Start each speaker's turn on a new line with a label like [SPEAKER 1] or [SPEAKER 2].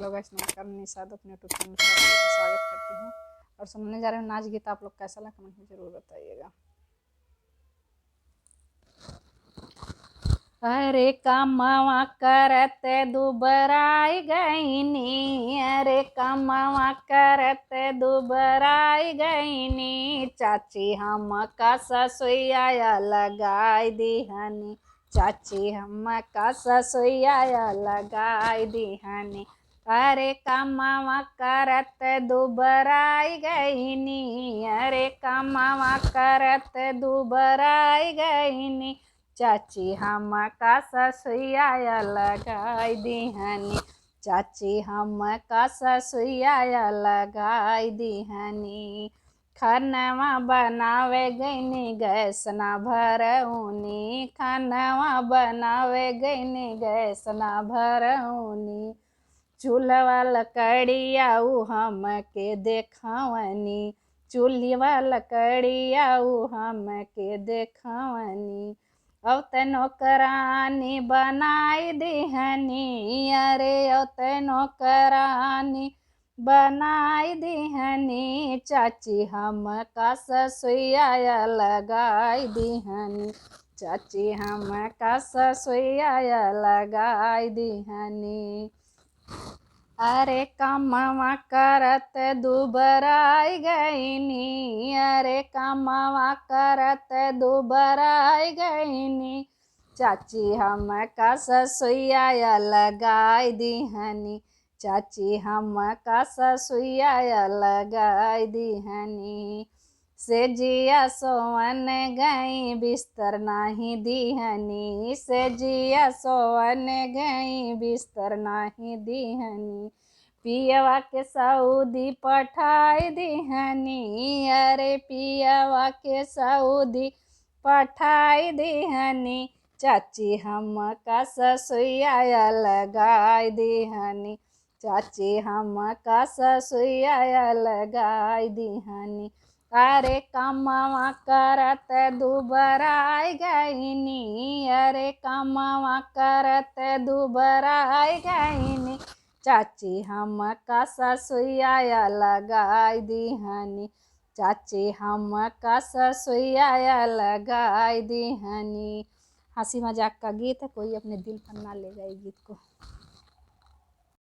[SPEAKER 1] Hello guys, नमस्कार। निशाद अपने YouTube channel पर आपका स्वागत करती हूँ और सुनने जा रहे हैं नाच गीत। आप लोग कैसा लगा कमेंट में जरूर बताइएगा। अरे कमावा करते दुबराई गईनी, अरे कमावा करते दुबराई गईनी, चाची हम का ससुइया लगाई दिहनी, चाची हम का ससुइया लगाई दिहनी। अरे कमावा करत दुबराई गईनी, अरे कमावा करत दुबराई गईनी, चाची हम का ससुइया लगाई दिहनी, चाची हम का ससुइया लगाई दिहनी। खानवा बनावे गईनी गैस ना भरऊनी, खानवा बनावे गईनी गैस ना भरऊनी, चूल्हा लकड़िया हम के देखवनी, चूल्हा लकड़िया हम के देखवनी। अब त नौकरानी बनाई दिहनी, अरे अब त नौकरानी बनाई दिहनी, चाची हम का ससुइया लगाई दिहनी, चाची हम का ससुइया लगाई दिहनी। अरे कमावा करत दुबराई गईनी, अरे कमावा करत दुबराई गईनी, चाची हम का ससुइया लगाई दिहनी, चाची हम का ससुइया लगाई दिहनी। से जिया सोवन गई बिस्तर नाही दिहनी, से जिया सोवन गई बिस्तर नाही दिहनी, पियवा के सऊदी पठाई दिहनी, अरे पियवा के सऊदी पठाई दिहनी, चाची हम का ससुइया लगाई दिहनी, चाची हम का ससुइया लगाई दिहनी। अरे कमावा करत दुबराई गईनी, अरे कमावा करत दुबराई गईनी, चाची हम का ससुइया लगाई दिहनी, चाची हम का ससुइया लगाई दिहनी। हंसी मजाक का गीत है, कोई अपने दिल पर ना लेगा ये गीत को।